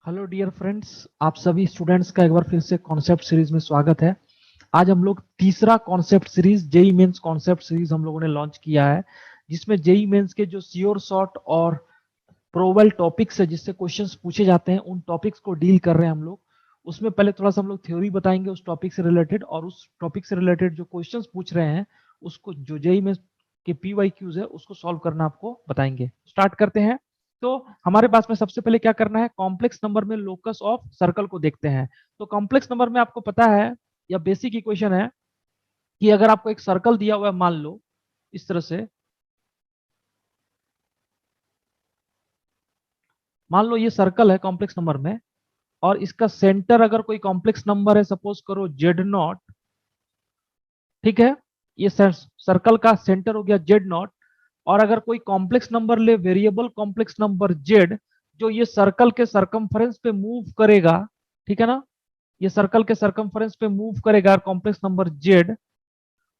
Hello dear friends, आप सभी students का एक बार फिर से कॉन्सेप्ट सीरीज में स्वागत है। आज हम लोग तीसरा concept series JEE Mains concept series हम लोगों ने लॉन्च किया है, जिसमें जेई मेंस के जो श्योर शॉर्ट और प्रोबेबल टॉपिक्स है जिससे क्वेश्चंस पूछे जाते हैं, उन टॉपिक्स को डील कर रहे हैं हम लोग। उसमें पहले थोड़ा सा हम लोग थ्योरी बताएंगे उस टॉपिक से रिलेटेड, और उस टॉपिक से रिलेटेड जो क्वेश्चंस पूछ रहे हैं उसको, जो जेई मेंस के पीवाई क्यूज है, उसको सॉल्व करना आपको बताएंगे। स्टार्ट करते हैं। तो हमारे पास में सबसे पहले क्या करना है, कॉम्प्लेक्स नंबर में लोकस ऑफ सर्कल को देखते हैं। तो कॉम्प्लेक्स नंबर में आपको पता है, या बेसिक इक्वेशन है, कि अगर आपको एक सर्कल दिया हुआ है, मान लो इस तरह से, मान लो ये सर्कल है कॉम्प्लेक्स नंबर में, और इसका सेंटर अगर कोई कॉम्प्लेक्स नंबर है, सपोज करो जेड नॉट। ठीक है, ये सर्कल का सेंटर हो गया जेड नॉट। और अगर कोई कॉम्प्लेक्स नंबर ले, वेरिएबल कॉम्प्लेक्स नंबर जेड, जो ये सर्कल के सरकमफ्रेंस पे मूव करेगा, ठीक है ना, ये सर्कल के सरकमफ्रेंस पे मूव करेगा कॉम्प्लेक्स नंबर जेड,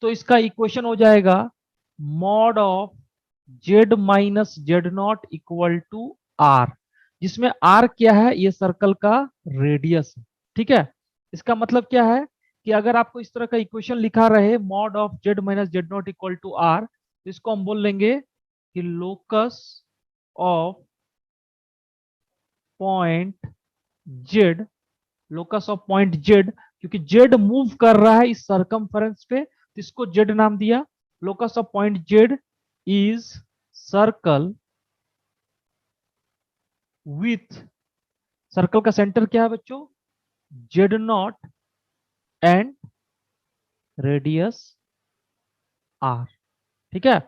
तो इसका इक्वेशन हो जाएगा mod of z minus z not equal to r, जिसमें आर क्या है, ये सर्कल का रेडियस है। ठीक है, इसका मतलब क्या है कि अगर आपको इस तरह का इक्वेशन लिखा रहे, mod of z minus z not equal to r, तो इसको हम बोल लेंगे कि locus of point z, locus of point z, क्योंकि जेड मूव कर रहा है इस सरकमफरेंस पे, तो इसको जेड नाम दिया। Locus of point z is circle with, circle का सेंटर क्या है बच्चों, z not and radius r. ठीक है,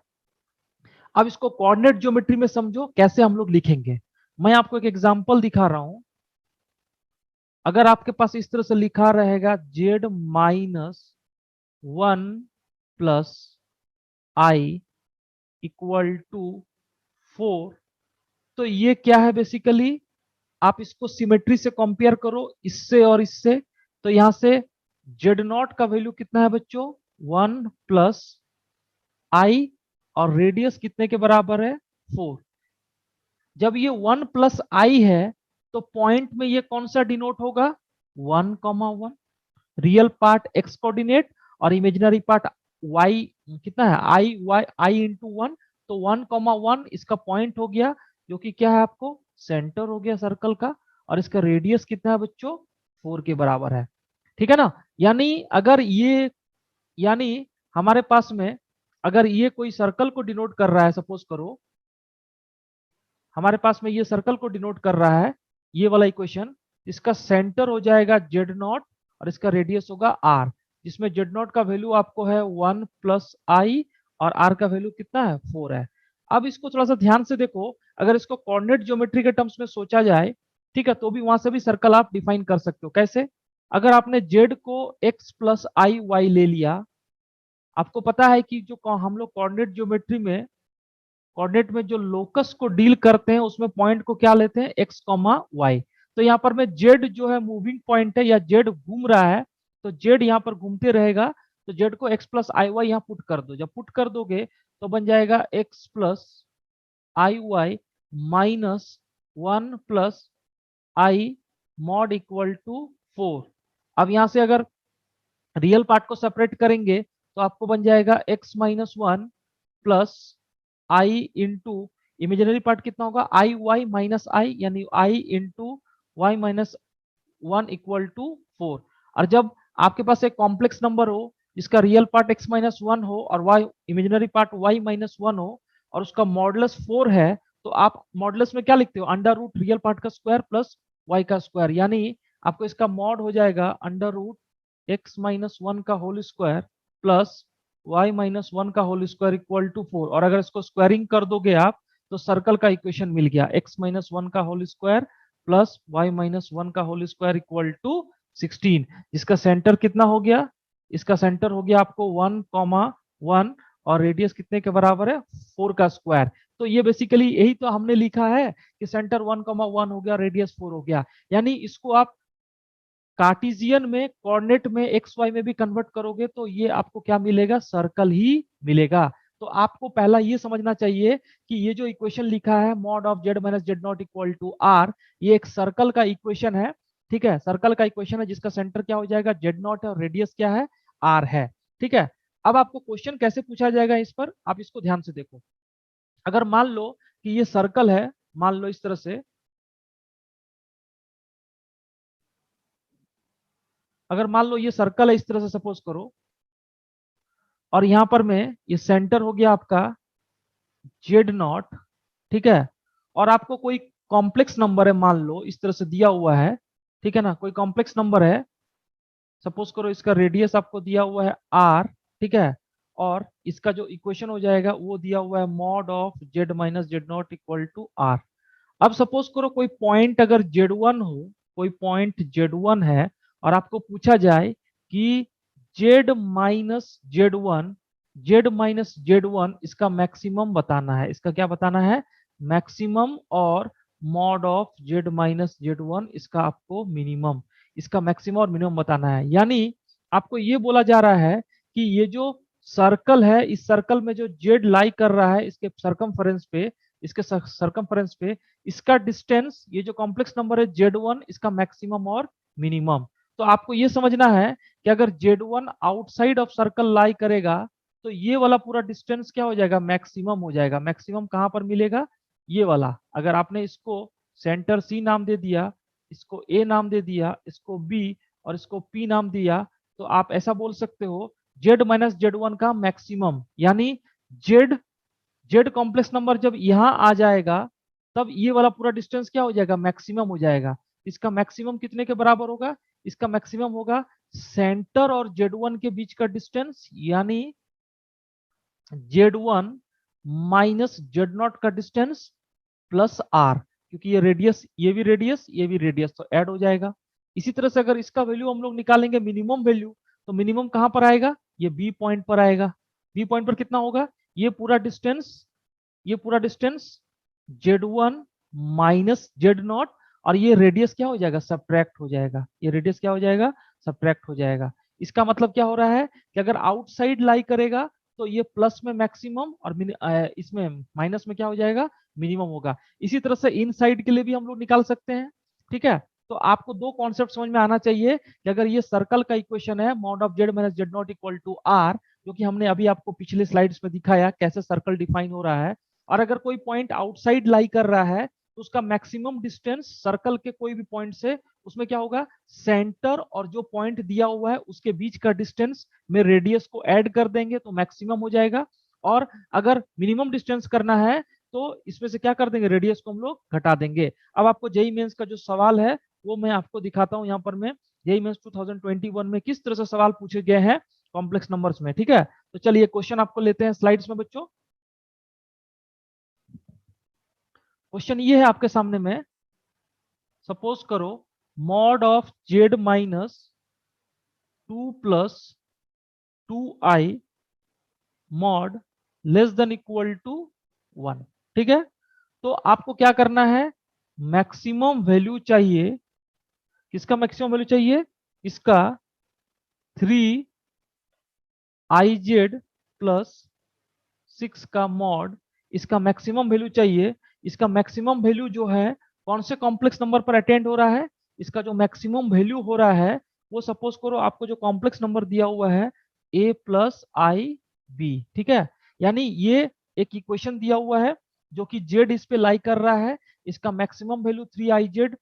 अब इसको कोऑर्डिनेट ज्योमेट्री में समझो कैसे हम लोग लिखेंगे। मैं आपको एक एग्जांपल दिखा रहा हूं। अगर आपके पास इस तरह से लिखा रहेगा z minus 1 plus i equal to 4, तो ये क्या है बेसिकली, आप इसको सिमेट्री से कंपेयर करो, इससे और इससे। तो यहां से जेड नॉट का वैल्यू कितना है बच्चों, 1 प्लस आई, और रेडियस कितने के बराबर है, 4। जब ये 1 प्लस आई है, तो पॉइंट में ये कौन सा डिनोट होगा, 1, 1। रियल पार्ट एक्स कोऑर्डिनेट और इमेजिनरी पार्ट वाई, कितना है, आई वाई आई इंटू 1। तो 1, 1 इसका पॉइंट हो गया, जो कि क्या है आपको सेंटर हो गया सर्कल का, और इसका रेडियस कितना है बच्चों, 4 के बराबर है। ठीक है ना, यानी अगर ये, यानी हमारे पास में अगर ये कोई सर्कल को डिनोट कर रहा है, सपोज करो हमारे पास में ये सर्कल को डिनोट कर रहा है, ये वाला इक्वेशन, इसका सेंटर हो जाएगा जेड नॉट और इसका रेडियस होगा आर, जिसमें जेड नॉट का वैल्यू आपको है 1 प्लस आई, और आर का वैल्यू कितना है, 4 है। अब इसको थोड़ा सा ध्यान से देखो, अगर इसको कोऑर्डिनेट ज्योमेट्री के टर्म्स में सोचा जाए, ठीक है, तो भी वहां से भी सर्कल आप डिफाइन कर सकते हो। कैसे, अगर आपने जेड को एक्स प्लस आई वाई ले लिया, आपको पता है कि जो हम लोग कोऑर्डिनेट ज्योमेट्री में, कोऑर्डिनेट में जो लोकस को डील करते हैं उसमें पॉइंट को क्या लेते हैं, एक्स कॉमा वाई। तो यहाँ पर में जेड जो है मूविंग पॉइंट है, या जेड घूम रहा है, तो जेड यहाँ पर घूमते रहेगा। तो जेड को एक्स प्लस आई वाई यहाँ पुट कर दो, जब पुट कर दोगे तो बन जाएगा x plus i Y minus 1 plus i mod equal to 4। अब यहाँ से अगर रियल पार्ट को सेपरेट करेंगे तो आपको बन जाएगा x-1 प्लस आई इंटू इमेजिनरी पार्ट कितना होगा, आई वाई माइनस आई, यानी I into Y minus 1 equal to 4। और जब आपके पास एक कॉम्प्लेक्स नंबर हो जिसका रियल पार्ट x-1 हो और वाई इमेजिनरी पार्ट y-1 हो, और उसका मॉडुलस 4 है, तो आप मॉडुलस में क्या लिखते हो, अंडर रूट रियल पार्ट का स्क्वायर प्लस वाई का स्क्वायर, यानी आपको इसका मॉड हो जाएगा अंडर रूट x-1 का होल स्क्वायर प्लस y-1 का होल स्क्वायर इक्वल टू 4। और अगर इसको स्क्वायरिंग कर दोगे आप, तो सर्कल का इक्वेशन मिल गया, x-1 का होल स्क्वायर प्लस y-1 का होल स्क्वायर इक्वल टू 16, जिसका सेंटर कितना हो गया, इसका सेंटर हो गया आपको 1, 1, और रेडियस कितने के बराबर है, 4 का स्क्वायर। तो ये बेसिकली यही तो हमने लिखा है कि सेंटर 1, 1 हो गया, रेडियस 4 हो गया। यानी इसको आप कार्टिजियन में, कोऑर्डिनेट में, एक्स वाई में भी कन्वर्ट करोगे तो ये आपको क्या मिलेगा, सर्कल ही मिलेगा। तो आपको पहला ये समझना चाहिए कि ये जो इक्वेशन लिखा है mod of z minus z not equal to r, ये एक सर्कल का इक्वेशन है। ठीक है, सर्कल का इक्वेशन है जिसका सेंटर क्या हो जाएगा, जेड नॉट है, और रेडियस क्या है, आर है। ठीक है, अब आपको क्वेश्चन कैसे पूछा जाएगा इस पर, आप इसको ध्यान से देखो। अगर मान लो कि ये सर्कल है, मान लो इस तरह से, अगर मान लो ये सर्कल है इस तरह से सपोज करो, और यहां पर में ये सेंटर हो गया आपका जेड नॉट। ठीक है, और आपको कोई कॉम्प्लेक्स नंबर है मान लो इस तरह से दिया हुआ है, ठीक है ना, कोई कॉम्प्लेक्स नंबर है, सपोज करो इसका रेडियस आपको दिया हुआ है आर। ठीक है, और इसका जो इक्वेशन हो जाएगा वो दिया हुआ है mod of z minus z not equal to r. अब सपोज करो कोई पॉइंट अगर Z1 हो, कोई पॉइंट Z1 है, और आपको पूछा जाए कि Z माइनस Z1 इसका मैक्सिमम बताना है, इसका क्या बताना है, मैक्सिमम, और mod of Z minus Z1 इसका आपको मिनिमम, इसका मैक्सिमम और मिनिमम बताना है। यानी आपको ये बोला जा रहा है कि ये जो सर्कल है, इस सर्कल में जो जेड लाई कर रहा है इसके सरकमफेरेंस पे, इसके सरकमफेरेंस पे इसका डिस्टेंस, ये जो कॉम्प्लेक्स नंबर है Z1 इसका मैक्सिमम और मिनिमम। तो आपको ये समझना है कि अगर Z1 आउटसाइड ऑफ सर्कल लाई करेगा तो ये वाला पूरा डिस्टेंस क्या हो जाएगा, मैक्सिमम हो जाएगा। मैक्सिमम कहां पर मिलेगा, ये वाला। अगर आपने इसको सेंटर C नाम दे दिया, इसको A नाम दे दिया, इसको B और इसको P नाम दिया, तो आप ऐसा बोल सकते हो Z माइनस Z1 का मैक्सिमम, यानी जेड जेड कॉम्प्लेक्स नंबर जब यहां आ जाएगा तब ये वाला पूरा डिस्टेंस क्या हो जाएगा, मैक्सिमम हो जाएगा। इसका मैक्सिमम कितने के बराबर होगा, इसका मैक्सिमम होगा सेंटर और Z1 के बीच का डिस्टेंस, यानी Z1 माइनस जेड नॉट का डिस्टेंस प्लस आर, क्योंकि ये रेडियस, ये भी रेडियस, ये भी रेडियस, तो ऐड हो जाएगा। इसी तरह से अगर इसका वैल्यू हम लोग निकालेंगे मिनिमम वैल्यू, तो मिनिमम कहां पर आएगा, ये बी पॉइंट पर आएगा। बी पॉइंट पर कितना होगा, ये पूरा डिस्टेंस, ये पूरा distance Z1 minus z not, और ये रेडियस क्या हो जाएगा, सब्ट्रैक्ट हो जाएगा, ये रेडियस क्या हो जाएगा, सब्ट्रैक्ट हो जाएगा। इसका मतलब क्या हो रहा है कि अगर आउटसाइड लाई करेगा तो ये प्लस में मैक्सिमम, और इसमें माइनस में क्या हो जाएगा, मिनिमम होगा। इसी तरह से इन साइड के लिए भी हम लोग निकाल सकते हैं। ठीक है, तो आपको दो कॉन्सेप्ट समझ में आना चाहिए कि अगर ये सर्कल का इक्वेशन है mod of z minus z not equal to r, जो कि हमने अभी आपको पिछले स्लाइड्स में दिखाया कैसे सर्कल डिफाइन हो रहा है, और अगर कोई पॉइंट आउटसाइड लाई कर रहा है तो उसका मैक्सिमम डिस्टेंस सर्कल के कोई भी पॉइंट से, उसमें क्या होगा, सेंटर और जो पॉइंट दिया हुआ है उसके बीच का डिस्टेंस में रेडियस को ऐड कर देंगे तो मैक्सिमम हो जाएगा। और अगर मिनिमम डिस्टेंस करना है तो इसमें से क्या कर देंगे, रेडियस को हम लोग घटा देंगे। अब आपको जेई मेंस का जो सवाल है वो मैं आपको दिखाता हूं यहाँ पर। मैं जेई मेंस 2021 में किस तरह से सवाल पूछे गए हैं कॉम्प्लेक्स नंबर्स में। ठीक है, तो चलिए क्वेश्चन आपको लेते हैं स्लाइड्स में बच्चों। क्वेश्चन ये है आपके सामने में, सपोज करो mod of z minus 2 + 2i mod less than equal to 1। ठीक है, तो आपको क्या करना है, मैक्सिमम वैल्यू चाहिए, किसका मैक्सिमम वैल्यू चाहिए, इसका 3i z + 6 का मॉड, इसका मैक्सिमम वैल्यू चाहिए। इसका मैक्सिमम वैल्यू जो है कौन से कॉम्प्लेक्स नंबर पर अटेंड हो रहा है, इसका जो मैक्सिमम वैल्यू हो रहा है वो सपोज करो आपको जो कॉम्प्लेक्स नंबर दिया हुआ है a + ib। ठीक है, यानी ये एक इक्वेशन दिया हुआ है जो कि z इस पे लाई कर रहा है, इसका मैक्सिमम वैल्यू 3i z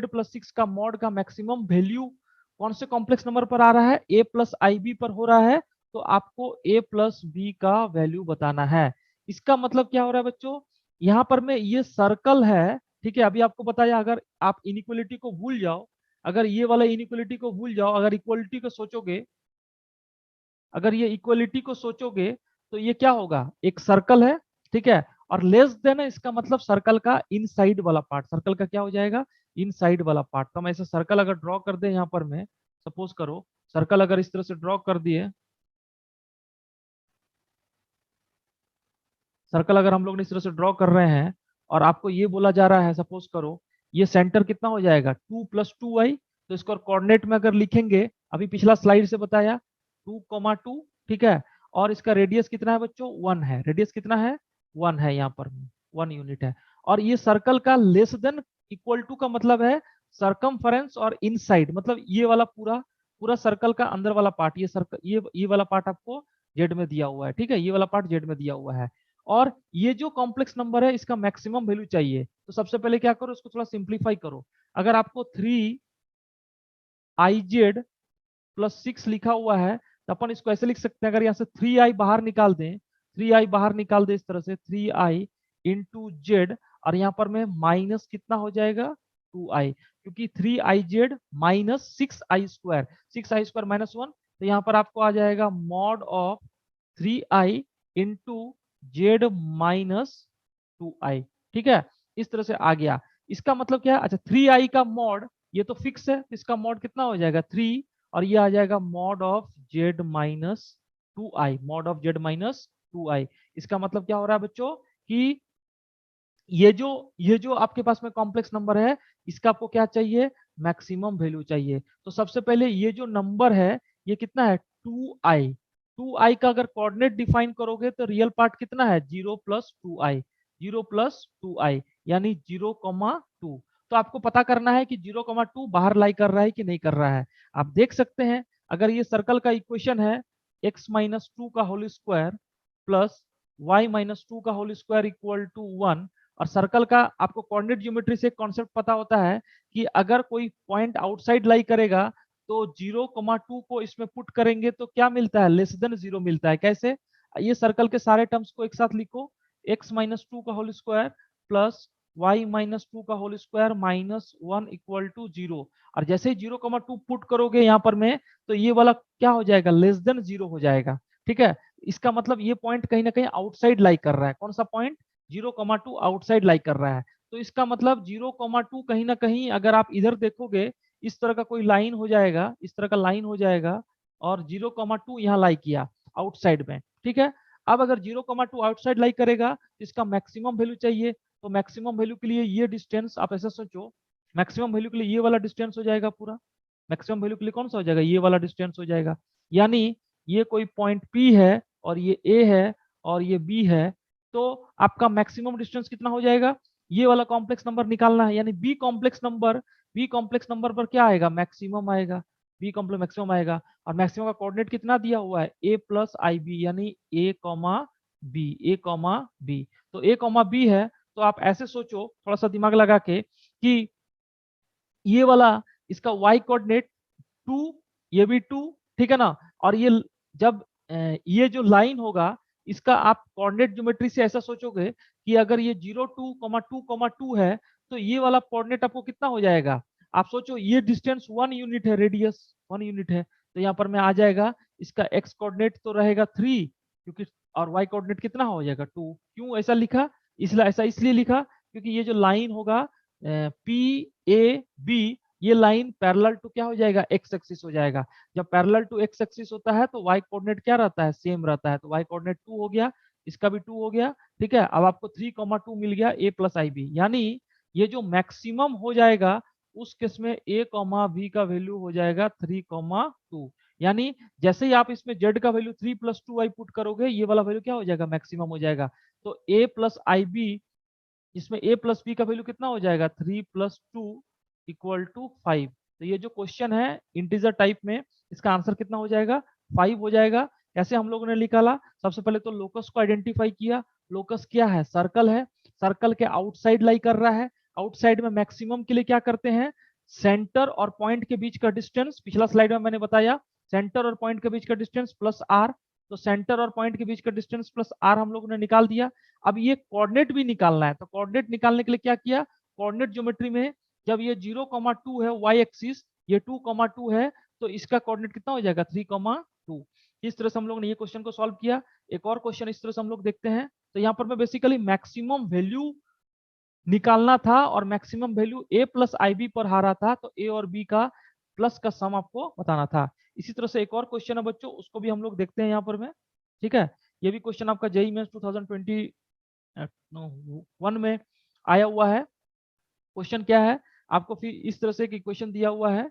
+ 6 का मॉड का मैक्सिमम वैल्यू कौन से कॉम्प्लेक्स नंबर पर आ रहा है, a + ib पर हो रहा है, तो आपको a + b का वैल्यू बताना है। इसका मतलब क्या हो रहा है बच्चों, यहाँ पर में ये सर्कल है। ठीक है, अभी आपको बताया अगर आप इनइक्वलिटी को भूल जाओ, अगर ये वाला इनइक्वलिटी को भूल जाओ, अगर इक्वलिटी को सोचोगे, अगर ये इक्वलिटी को सोचोगे तो ये क्या होगा, एक सर्कल है। ठीक है, और लेस देन है इसका मतलब सर्कल का इनसाइड वाला पार्ट, सर्कल का क्या हो जाएगा, इनसाइड वाला पार्ट। तो हम ऐसे सर्कल अगर ड्रॉ कर दे यहाँ पर में, सपोज करो सर्कल अगर इस तरह से ड्रॉ कर दिए, सर्कल अगर हम लोग इस तरह से ड्रॉ कर रहे हैं और आपको ये बोला जा रहा है, सपोज करो ये सेंटर कितना हो जाएगा 2 + 2i, तो इसको कोऑर्डिनेट में अगर लिखेंगे, अभी पिछला स्लाइड से बताया 2, 2। ठीक है, और इसका रेडियस कितना है बच्चों, 1 है। रेडियस कितना है, 1 है, यहाँ पर 1 यूनिट है। और ये सर्कल का लेस देन इक्वल टू का मतलब है सरकमफेरेंस और इनसाइड, मतलब ये वाला पूरा पूरा सर्कल का अंदर वाला पार्ट, ये सर्कल ये वाला पार्ट आपको जेड में दिया हुआ है, ठीक है, ये वाला पार्ट जेड में दिया हुआ है। और ये जो कॉम्प्लेक्स नंबर है इसका मैक्सिमम वैल्यू चाहिए, तो सबसे पहले क्या करो, इसको थोड़ा सिंप्लीफाई करो। अगर आपको 3i z प्लस 6 लिखा हुआ है तो अपन इसको ऐसे लिख सकते हैं, अगर यहाँ से 3i बाहर निकाल दें, 3i बाहर निकाल दें इस तरह से, 3i इंटू जेड, और यहाँ पर में माइनस कितना हो जाएगा, 2i, क्योंकि 3i z minus 6i² 6i² minus 1, तो यहाँ पर आपको आ जाएगा mod of 3i into Z minus 2i। ठीक है, इस तरह से आ गया। इसका मतलब क्या है, अच्छा 3i का मॉड ये तो फिक्स है, इसका मॉड कितना हो जाएगा 3, और ये आ जाएगा mod of z minus 2i, mod of z minus 2i। इसका मतलब क्या हो रहा है बच्चों कि ये जो आपके पास में कॉम्प्लेक्स नंबर है, इसका आपको क्या चाहिए, मैक्सिमम वैल्यू चाहिए। तो सबसे पहले ये जो नंबर है ये कितना है, 2i। 2i का अगर कोऑर्डिनेट डिफाइन करोगे तो रियल पार्ट कितना है, 0 + 2i, 0 + 2i, यानी 0,2। तो आपको पता करना है कि 0,2 बाहर लाई कर रहा है कि नहीं कर रहा है। आप देख सकते हैं, अगर ये सर्कल का इक्वेशन है x-2 का होल स्क्वायर प्लस y-2 का होल स्क्वायर इक्वल टू 1, और सर्कल का आपको कोऑर्डिनेट ज्योमेट्री से कॉन्सेप्ट पता होता है कि अगर कोई पॉइंट आउटसाइड लाई करेगा तो 0,2 को इसमें पुट करेंगे तो क्या मिलता है, लेस देन 0 मिलता है। कैसे, ये सर्कल के सारे टर्म्स को एक साथ लिखो, x-2 का होल स्क्वायर प्लस y-2 का whole square minus 1 equal to 0, और जैसे ही 0,2 पुट करोगे यहाँ पर में तो ये वाला क्या हो जाएगा, लेस देन 0 हो जाएगा। ठीक है, इसका मतलब ये पॉइंट कहीं ना कहीं आउटसाइड लाई कर रहा है। कौन सा पॉइंट, 0,2 आउटसाइड लाई कर रहा है। तो इसका मतलब 0,2 कहीं ना कहीं अगर आप इधर देखोगे इस तरह का कोई लाइन हो जाएगा, इस तरह का लाइन हो जाएगा, और 0,2 यहाँ लाई किया आउटसाइड में। ठीक है, अब अगर 0,2 आउटसाइड लाई करेगा तो इसका मैक्सिमम वैल्यू चाहिए। तो मैक्सिमम वैल्यू के लिए ये डिस्टेंस आप ऐसा सोचो, मैक्सिमम वैल्यू के लिए ये वाला डिस्टेंस हो जाएगा पूरा, मैक्सिमम वैल्यू के लिए कौन सा हो जाएगा, ये वाला डिस्टेंस हो जाएगा। यानी ये कोई पॉइंट P है और ये A है और ये B है, तो आपका मैक्सिमम डिस्टेंस कितना हो जाएगा, ये वाला कॉम्प्लेक्स नंबर निकालना है, यानी बी कॉम्प्लेक्स नंबर पर क्या आएगा, मैक्सिमम आएगा, बी कॉम्प्लेक्स मैक्सिमम आएगा। और मैक्सिमम का कोऑर्डिनेट कितना दिया हुआ है, a+ib, यानी a,b। तो a,b है, तो आप ऐसे सोचो थोड़ा सा दिमाग लगा के कि ये वाला इसका y कोऑर्डिनेट 2, ये भी 2, ठीक है ना। और ये जब ये जो लाइन होगा इसका आप कोऑर्डिनेट ज्योमेट्री से ऐसा सोचोगे कि अगर ये 0, 2,2,2 है तो ये वाला कोऑर्डिनेट आपको कितना हो जाएगा, आप सोचो ये डिस्टेंस 1 यूनिट है, रेडियस 1 यूनिट है, तो यहाँ पर में आ जाएगा इसका x कोऑर्डिनेट तो रहेगा 3, क्योंकि और y कोऑर्डिनेट कितना हो जाएगा 2। क्यों ऐसा लिखा, इसलिए ऐसा इसलिए लिखा क्योंकि ये जो लाइन होगा PAB, ये लाइन पैरेलल टू क्या हो जाएगा, एक्स एक्सिस हो जाएगा। जब पैरेलल टू एक्स एक्सिस होता है तो y कोऑर्डिनेट क्या रहता है, सेम रहता है, तो y कोऑर्डिनेट 2 हो गया, इसका भी 2 हो गया। ठीक है, अब आपको 3,2 मिल गया a+ib, यानी ये जो मैक्सिमम हो जाएगा उस केस में a,b का वैल्यू हो जाएगा 3,2। यानी जैसे ही आप इसमें z का वैल्यू 3+2i पुट करोगे ये वाला वैल्यू क्या हो जाएगा, मैक्सिमम हो जाएगा। तो a+ib, इसमें a+b का वैल्यू कितना हो जाएगा, 3+2 इक्वल टू 5। तो ये जो क्वेश्चन है इंटीजर टाइप में, इसका आंसर कितना हो जाएगा, 5 हो जाएगा। कैसे हम लोगों ने निकाला, सबसे पहले तो लोकस को आइडेंटिफाई किया। लोकस क्या है, सर्कल है, सर्कल के आउटसाइड लाई कर रहा है। आउटसाइड में मैक्सिमम के लिए क्या करते हैं, सेंटर और पॉइंट के बीच का डिस्टेंस, पिछला स्लाइड में मैंने बताया सेंटर और पॉइंट के बीच का डिस्टेंस प्लस आर, तो सेंटर और पॉइंट के बीच का डिस्टेंस प्लस आर हम लोगों ने निकाल दिया। अब ये कोऑर्डिनेट भी निकालना है, तो कोऑर्डिनेट निकालने के लिए क्या किया, कोऑर्डिनेट ज्योमेट्री में जब ये 0,2 है y एक्सिस, ये 2,2 है, तो इसका कोऑर्डिनेट कितना हो जाएगा, 3,2। इस तरह से हम लोग ने ये क्वेश्चन को सॉल्व किया। एक और क्वेश्चन इस तरह से हम लोग देखते हैं। तो यहाँ पर मैं बेसिकली मैक्सिमम वैल्यू निकालना था और मैक्सिमम वैल्यू a+ib पर हारा था, तो a और b का प्लस का सम आपको बताना था। इसी तरह से एक और क्वेश्चन है बच्चों, उसको भी हम लोग देखते हैं यहाँ पर में। ठीक है, ये भी क्वेश्चन आपका जेईई मेंस 2021 में आया हुआ है। क्वेश्चन क्या है, आपको फिर इस तरह से कि क्वेश्चन दिया हुआ है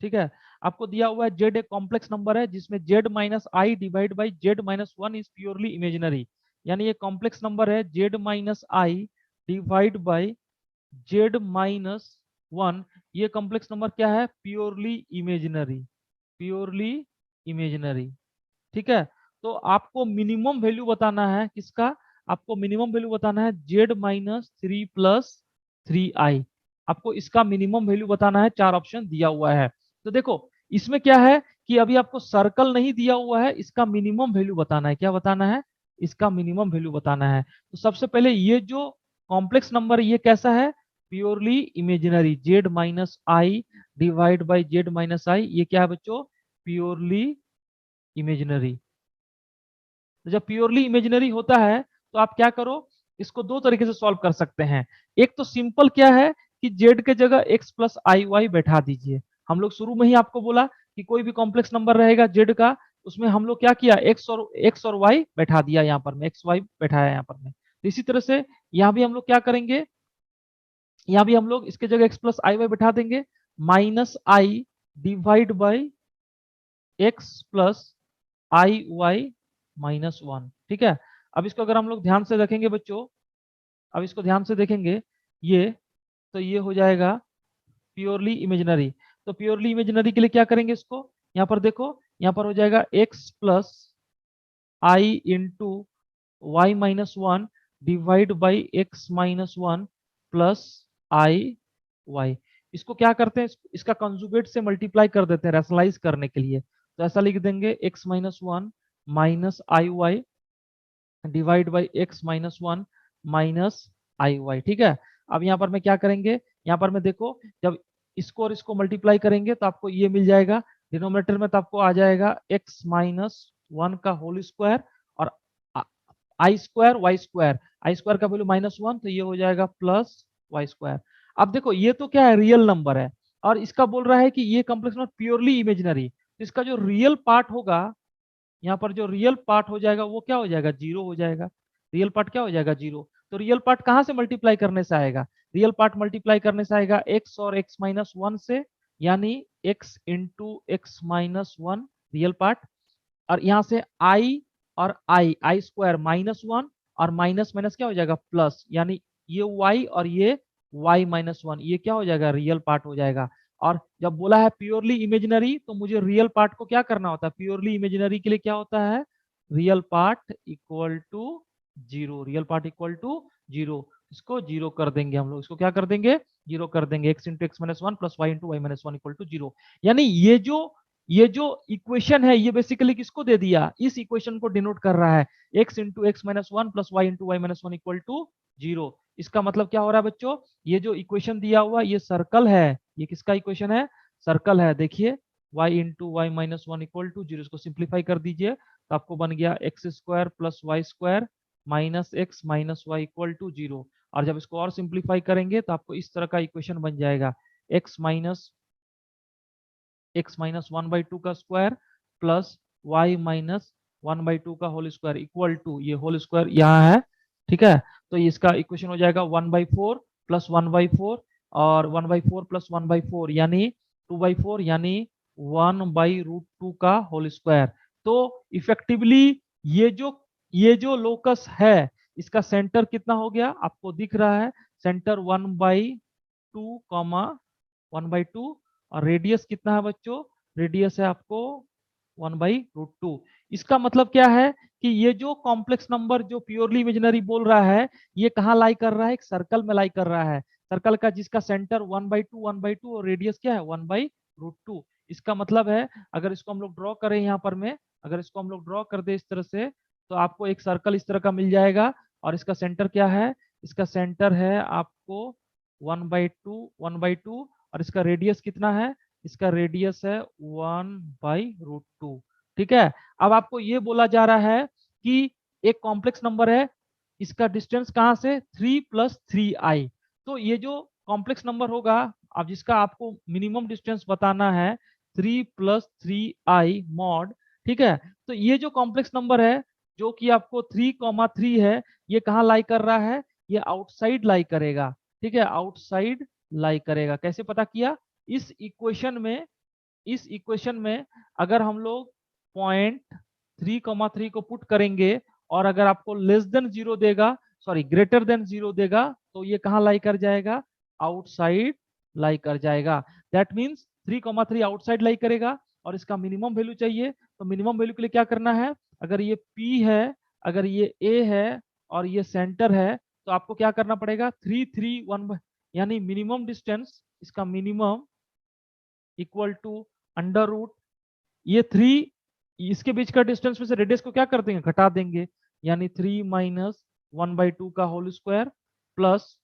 ठीक है। आपको दिया हुआ है जेड एक कॉम्प्लेक्स नंबर है जिसमें Z minus I divide by Z minus one is purely imaginary, यानी ये कॉम्प्लेक्स नंबर है Z minus I divide by Z minus one, ये कॉम्प्लेक्स नंबर क्या है, प्योरली इमेजिनरी, प्योरली इमेजिनरी। ठीक है। तो आपको मिनिमम वैल्यू बताना है किसका, आपको मिनिमम वैल्यू बताना है Z minus three plus three I, आपको इसका मिनिमम वैल्यू बताना है, चार ऑप्शन दिया हुआ है। तो देखो इसमें क्या है कि अभी आपको सर्कल नहीं दिया हुआ है, इसका मिनिमम वैल्यू बताना है, क्या बताना है, इसका मिनिमम वैल्यू बताना है। तो सबसे पहले ये जो कॉम्प्लेक्स नंबर ये कैसा है, purely imaginary, Z minus I divide by Z minus I, ये क्या है बच्चों, प्योरली इमेजिनरी। तो जब प्योरली इमेजिनरी होता है तो आप क्या करो, इसको दो तरीके से सॉल्व कर सकते हैं। एक तो सिंपल क्या है कि जेड के जगह एक्स प्लस आई वाई बैठा दीजिए। हम लोग शुरू में ही आपको बोला कि कोई भी कॉम्प्लेक्स नंबर रहेगा जेड का, उसमें हम लोग क्या किया, एक्स और वाई बैठा दिया, यहाँ पर में एक्स वाई बैठाया यहाँ पर में। तो इसी तरह से यहाँ भी हम लोग क्या करेंगे, यहाँ भी हम लोग इसके जगह एक्स प्लस आई वाई बैठा देंगे, minus I divide by x plus i Y minus one. ठीक है। अब इसको अगर हम लोग ध्यान से देखेंगे बच्चों, अब इसको ध्यान से देखेंगे ये, तो ये हो जाएगा प्योरली इमेजिनरी। तो प्योरली इमेजिनरी के लिए क्या करेंगे, इसको यहाँ पर देखो, यहाँ पर हो जाएगा x plus I into Y minus one divide by x minus one plus i y. इसको क्या करते हैं, इसका कंजुगेट से मल्टीप्लाई कर देते हैं रैशनलाइज करने के लिए। तो ऐसा लिख देंगे x minus one minus i y divide by x minus one minus i y. ठीक है। अब यहाँ पर मैं क्या करेंगे, यहाँ पर मैं देखो जब इसको और इसको मल्टीप्लाई करेंगे तो आपको ये मिल जाएगा, डिनोमिनेटर में तो आपको आ जाएगा एक्स माइनस वन का होल स्क्वायर और आई स्क्वायर वाई स्क्वायर, आई स्क्वायर का वैल्यू माइनस वन, तो ये हो जाएगा प्लस वाई स्क्वायर। अब देखो ये तो क्या है, रियल नंबर है, और इसका बोल रहा है कि ये कॉम्प्लेक्स नंबर प्योरली इमेजिनरी, तो इसका जो रियल पार्ट होगा, यहाँ पर जो रियल पार्ट हो जाएगा वो क्या हो जाएगा, जीरो हो जाएगा। रियल पार्ट क्या हो जाएगा, जीरो। तो रियल पार्ट कहाँ से मल्टीप्लाई करने से आएगा, रियल पार्ट मल्टीप्लाई करने से आएगा एक्स और एक्स माइनस वन से, यानी x into x minus one real part, और यहाँ से आई और आई स्क्वायर माइनस वन, और माइनस माइनस क्या हो जाएगा प्लस, यानी ये वाई और ये वाई माइनस वन, ये क्या हो जाएगा, रियल पार्ट हो जाएगा। और जब बोला है प्योरली इमेजिनरी तो मुझे रियल पार्ट को क्या करना होता है, प्योरली इमेजिनरी के लिए क्या होता है, real part equal to zero, real part equal to zero. इसको जीरो कर देंगे हम लोग, इसको क्या कर देंगे, जीरो कर देंगे, x into x minus one plus y into Y minus one equal to zero. यानी ये जो इक्वेशन है ये बेसिकली किसको दे दिया, इस इक्वेशन को डिनोट कर रहा है, x into x minus one plus y into Y minus one equal to zero. इसका मतलब क्या हो रहा है बच्चों, ये जो इक्वेशन दिया हुआ ये सर्कल है, ये किसका इक्वेशन है, सर्कल है। देखिए y into Y minus one equal to zero, इसको सिंप्लीफाई कर दीजिए तो आपको बन गया x square plus y square minus x minus y equal to zero. और जब इसको और सिंप्लीफाई करेंगे तो आपको इस तरह का इक्वेशन बन जाएगा, X minus one by two का square plus Y minus one by two का होल स्क्वायर इक्वल टू, ये होल स्क्वायर यहाँ है। ठीक है। तो इसका इक्वेशन हो जाएगा one by four plus one by four, और one by four plus one by four यानी टू बाई फोर, यानी वन बाई रूट टू का होल स्क्वायर। तो इफेक्टिवली ये जो लोकस है इसका सेंटर कितना हो गया, आपको दिख रहा है, centre one by two comma one by to, और रेडियस कितना है बच्चों, रेडियस है आपको वन बाई रूट टू। इसका मतलब क्या है कि ये जो कॉम्प्लेक्स नंबर जो प्योरली इमेजिनरी बोल रहा है ये कहाँ लाई कर रहा है, एक सर्कल में लाई कर रहा है, सर्कल का जिसका सेंटर वन बाई टू और रेडियस क्या है वन बाई रूट टू। इसका मतलब है अगर इसको हम लोग ड्रॉ करें यहाँ पर में, अगर इसको हम लोग ड्रॉ कर दे इस तरह से, तो आपको एक सर्कल इस तरह का मिल जाएगा, और इसका सेंटर क्या है, इसका सेंटर है आपको वन बाई टू, और इसका रेडियस कितना है, इसका रेडियस है वन बाई रूट टू। ठीक है। अब आपको ये बोला जा रहा है कि एक कॉम्प्लेक्स नंबर है, इसका डिस्टेंस कहां से, थ्री प्लस थ्री आई। तो ये जो कॉम्प्लेक्स नंबर होगा, अब जिसका आपको मिनिमम डिस्टेंस बताना है थ्री प्लस थ्री आई मॉड। ठीक है। तो ये जो कॉम्प्लेक्स नंबर है जो कि आपको थ्री कॉमा थ्री है, ये कहाँ लाई कर रहा है, ये आउटसाइड लाई करेगा। ठीक है, आउटसाइड लाई करेगा। कैसे पता किया, इस इक्वेशन में इस इक्वेशन में अगर हम लोग पॉइंट 3,3 को पुट करेंगे और अगर आपको लेस देन जीरो देगा, सॉरी ग्रेटर देन जीरो देगा, तो ये कहाँ लाई कर जाएगा, आउटसाइड लाई कर जाएगा। दैट मीन्स 3,3 आउटसाइड लाई करेगा और इसका मिनिमम वैल्यू चाहिए। तो मिनिमम वैल्यू के लिए क्या करना है, अगर ये P है, अगर ये A है और ये सेंटर है, तो आपको क्या करना पड़ेगा, 3 3 1, यानी मिनिमम डिस्टेंस, इसका minimum equal to under root ये 3, इसके बीच का डिस्टेंस में से रेडियस को क्या कर देंगे, घटा देंगे, यानी 3 माइनस 1/2 का होल स्क्वायर प्लस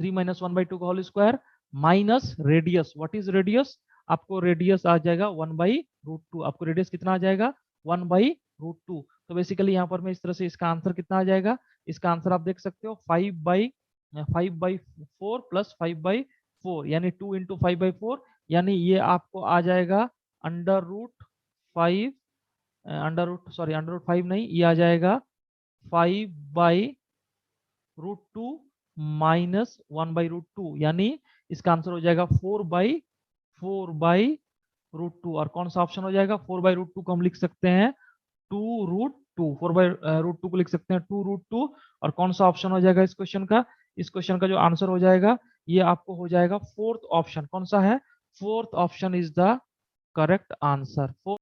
3 माइनस 1/2 का whole square minus radius. What is radius, आपको रेडियस आ जाएगा 1/√2। आपको रेडियस कितना आ जाएगा, 1/√2। तो बेसिकली यहाँ पर मैं इस तरह से इसका आंसर कितना आ जाएगा, इसका आंसर आप देख सकते हो 5/4 प्लस 5/4, यानी 2 इंटू 5/4, यानी ये आपको आ जाएगा अंडर रूट 5, अंडर रूट नहीं, ये आ जाएगा 5/√2 माइनस 1/√2, यानी इसका आंसर हो जाएगा 4/4/√2। और कौन सा ऑप्शन हो जाएगा, 4/√2 को हम लिख सकते हैं 2√2, 4/√2 को लिख सकते हैं 2√2। और कौन सा ऑप्शन हो जाएगा इस क्वेश्चन का, इस क्वेश्चन का जो आंसर हो जाएगा ये आपको हो जाएगा फोर्थ ऑप्शन। कौन सा है, fourth option is the correct answer.